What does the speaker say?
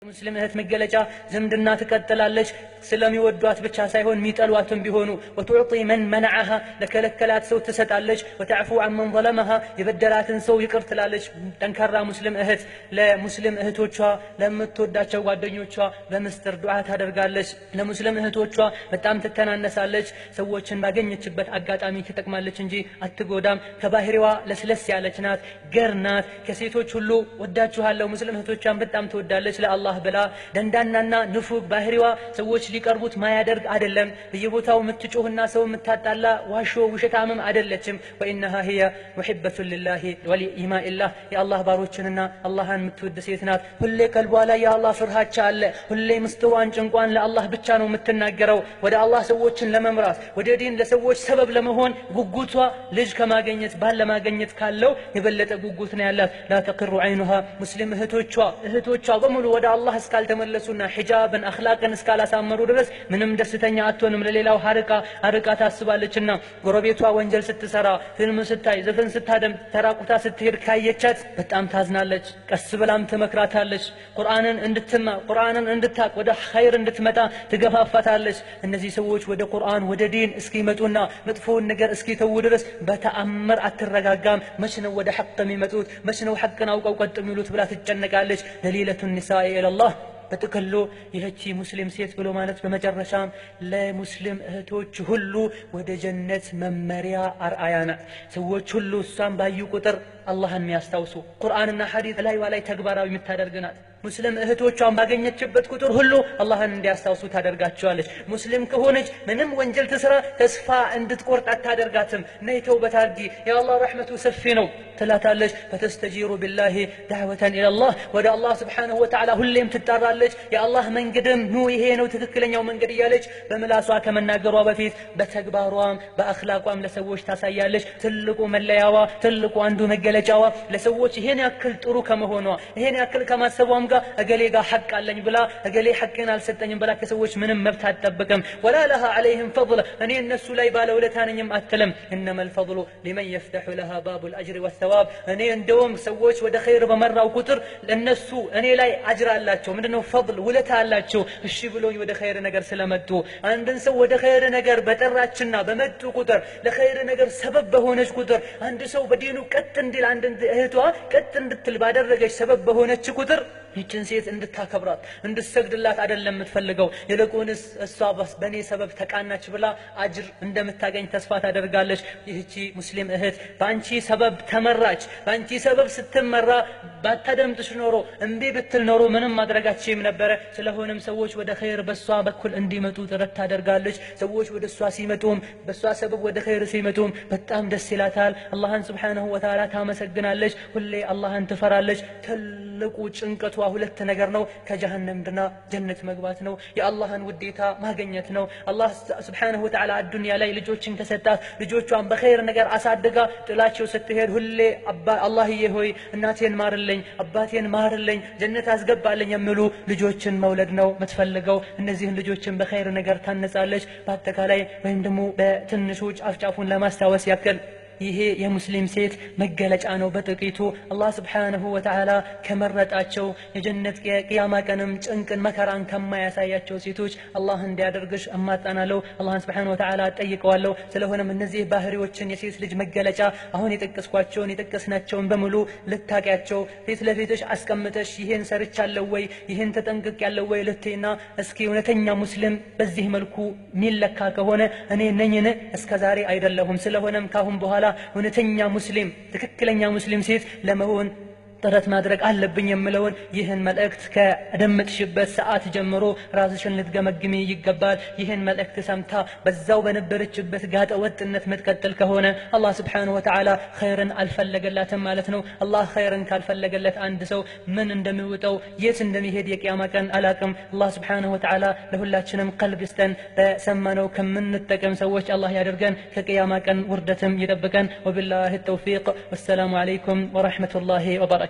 ሙስሊም እህት መገለጫ ዝምድና ትቀጥላለች ስለሚወዷት ብቻ ሳይሆን ሚጠሏትም ቢሆኑ ወትዕጢ መን መነዐሃ ለከለከላት ሰው ትሰጣለች ወተዕፉ ዐመን ظለመሃ የበደላትን ሰው ይቅር ትላለች ጠንካራ ሙስሊም እህት ለሙስሊም እህቶቿ ለምትወዳቸው ጓደኞቿ በምስጢር ዱዓ ታደርጋለች ለሙስሊም እህቶቿ በጣም ትተናነሳለች ሰዎችን ባገኘችበት አጋጣሚ ትጠቅማለች እንጂ አትጎዳም ከባህሪዋ ለስለስ ያለች ናት ገር ናት ከሴቶች ሁሉ ወዳችኋለሁ ሙስሊም እህቶቿን በጣም ትወዳለች ለአላህ ብላ ደንዳናና ንፉግ ባህሪዋ ሰዎች ሊቀርቡት ማያደርግ አይደለም በየቦታው ምትጮህና ሰው ምታጣላ ዋሾ ውሸታምም አይደለችም ወኢነሃ هي محبة لله ولإيماء الله يا الله ባሮችንና አላህን ምትወድ ሴት ናት ሁሌ ቀልቧ ላይ የአላህ ፍርሃቻ አለ ሁሌ ምስተዋን ጭንቋን ለአላህ ብቻ ነው የምትናገረው ወደ አላህ ሰዎችን ለመምራት ወደ ዲን ለሰዎች ሰበብ ለመሆን ጉጉቷ ልጅ ከማግኘት ባል ለማግኘት ካለው የበለጠ ጉጉት ነው ያላት لا تقر عينها ሙስሊም እህቶቿ በሙሉ ወደ አላህ እስካልተመለሱና ሒጃብን አኽላቅን እስካላሳመሩ ድረስ ምንም ደስተኛ አትሆንም ለሌላው አርቃ ታስባለችና ጎረቤቷ ወንጀል ስትሰራ ፊልም ስታይ ዘፈን ስታደምጥ ተራቁታ ስትሄድ ካየቻት በጣም ታዝናለች ቀስ ብላም ትመክራታለች ቁርአንን እንድታቅ ወደ ኸይር እንድትመጣ ትገፋፋታለች እነዚህ ሰዎች ወደ ቁርአን ወደ ዲን እስኪመጡና መጥፎውን ነገር እስኪተው ድረስ በተአምር አትረጋጋም መች ነው ወደ ሐቅ የሚመጡት መች ነው ሐቅን አውቀው ቀጥ የሚሉት ብላ ትጨነቃለች ለሊለቱ ኒሳኢ ኢለላህ በጥቅሉ ይህቺ ሙስሊም ሴት ብሎ ማለት በመጨረሻም ለሙስሊም እህቶች ሁሉ ወደ ጀነት መመሪያ አርአያ ናት ሰዎች ሁሉ እሷን ባዩ ቁጥር አላህን የሚያስታውሱ ቁርአንና ሐዲስ ላይ ተግባራዊ የምታደርግ ናት ሙስሊም እህቶቿን ባገኘችበት ቁጥር ሁሉ አላህን እንዲያስታውሱ ታደርጋቸዋለች ሙስሊም ከሆነች ምንም ወንጀል ትስራ ተስፋ እንድትቆርጥ አታደርጋትም ነይ ተውበት አድርጊ የአላህ ረሕመቱ ሰፊ ነው ትላታለች ፈተስተጂሩ ቢላሂ ዳዕወተን ኢለላህ ወደ አላህ ስብሓነሁ ወተዓላ ሁሌም ትጣራለች የአላህ መንገድም ኑ ይሄ ነው ትክክለኛው መንገድ እያለች በምላሷ ከመናገሯ በፊት በተግባሯም በአኽላቋም ለሰዎች ታሳያለች ትልቁ መለያዋ ትልቁ አንዱ መገለጫዋ ለሰዎች ይሄን ያክል ጥሩ ከመሆኗ ይሄን ያክል ከማሰቧም ጋር እገሌ ጋር ሐቅ አለኝ ብላ እገሌ ሐቅን አልሰጠኝም ብላ ከሰዎች ምንም መብት አትጠብቅም ወላ ለሃ عليهم فضل እኔ እነሱ ላይ ባለውለታ ነኝም አትልም انما الفضل لمن يفتح لها باب الاجر والثواب እኔ እንደውም ሰዎች ወደ ኸይር በመራው ቁጥር ለነሱ እኔ ላይ አጅር አላቸው ምንድነው ፈضል ውለታ አላቸው እሺ ብሎኝ ወደ ኸይር ነገር ስለመጡ አንድን ሰው ወደ ኸይር ነገር በጠራችና በመጡ ቁጥር ለኸይር ነገር ሰበብ በሆነች ቁጥር አንድ ሰው በዲኑ ቀጥ እንዲል አንድ እህቷ ቀጥ እንድትል ባደረገች ሰበብ በሆነች ቁጥር ይችን ሴት እንድታከብራት እንድትሰግድላት አይደለም የምትፈልገው ይልቁንስ እሷ በኔ ሰበብ ተቃናች ብላ አጅር እንደምታገኝ ተስፋ ታደርጋለች ይህቺ ሙስሊም እህት ባንቺ ሰበብ ተመራች ባንቺ ሰበብ ስትመራ ባታደምጥሽ ኖሮ እምቢ ብትል ኖሮ ምንም ማድረጋችም ነበር ስለሆነም ሰዎች ወደ ኸይር በሷ በኩል እንዲመጡ ጥረት ታደርጋለች ሰዎች ወደ እሷ ሲመጡም በሷ ሰበብ ወደ ኸይር ሲመጡም በጣም ደስ ይላታል አላህን Subhanahu Wa Ta'ala ታመሰግናለች ሁሌ አላህን ትፈራለች ትልቁ ጭንቀቷ ሁለት ነገር ነው ከጀሃነምና ጀነት መግባት ነው የአላህን ውዴታ ማግኘት ነው አላህ Subhanahu Wa Ta'ala አዱንያ ላይ ልጆችን ከሰጣት ልጆቿን በኸይር ነገር አሳድጋ ጥላቸው ስትሄድ ሁሌ አላህዬ ሆይ እናቴን ማርልኝ አባቴን ማርልኝ ጀነት አስገባልኝ የሚሉ ልጆችን መውለድ ነው የምትፈልገው እነዚህን ልጆችን በኸይር ነገር ታነጻለች በአጠቃላይ ወይም ደግሞ በትንሹ ጫፍጫፉን ለማስታወስ ያክል ይሄ የሙስሊም ሴት መገለጫ ነው በጥቂቱ አላህ Subhanahu Wa Ta'ala ከመረጣቸው የጀነት የቂያማ ቀንም ጭንቅን መከራን ከማያሳያቸው ሴቶች አላህ እንዲያደርግሽ እማጣናለሁ አላህን Subhanahu Wa Ta'ala ጠይቀዋለሁ ስለሆነም እነዚህ ባህሪዎችን የሴት ልጅ መገለጫ አሁን የጠቀስናቸውን በሙሉ ልታቂያቸው ፊት ለፊትሽ አስቀምጠሽ ይሄን ሰርቻለሁ ወይ ይሄን ተጠንቅቄያለሁ ወይ ልትይና እስኪ እውነተኛ ሙስሊም በዚህ መልኩ ሚለካ ከሆነ እኔ ነኝን እስከዛሬ አይደለሁም ስለሆነም ካሁን በኋላ እውነተኛ ሙስሊም ትክክለኛ ሙስሊም ሴት ለመሆን ጥረት ማድረግ አለብኝ የምለውን ይህን መልእክት ከደምጥሽበት ሰዓት ጀምሮ ራስሽን ልትገመግሚ ይገባል ይህን መልእክት ሰምታ በዛው በነበረችበት ጋጠ ወጥነት መትቀጥል ከሆነ አላህ Subhanahu Wa Ta'ala ኸይርን አልፈለገላትም ማለት ነው አላህ ኸይርን ካልፈለገለት አንድ ሰው ምን እንደሚወጣው የት እንደሚሄድ የቂያማ ቀን አላቅም አላህ Subhanahu Wa Ta'ala ለሁላችንም ቀልብ ይስጠን በሰማነው ከምንጠቀም ሰዎች አላህ ያደርገን ከቂያማ ቀን ውርደትም ይጠብቀን ወቢላሂ ተውፊቅ ወሰላሙ አለይኩም ወራህመቱላሂ ወበረካቱ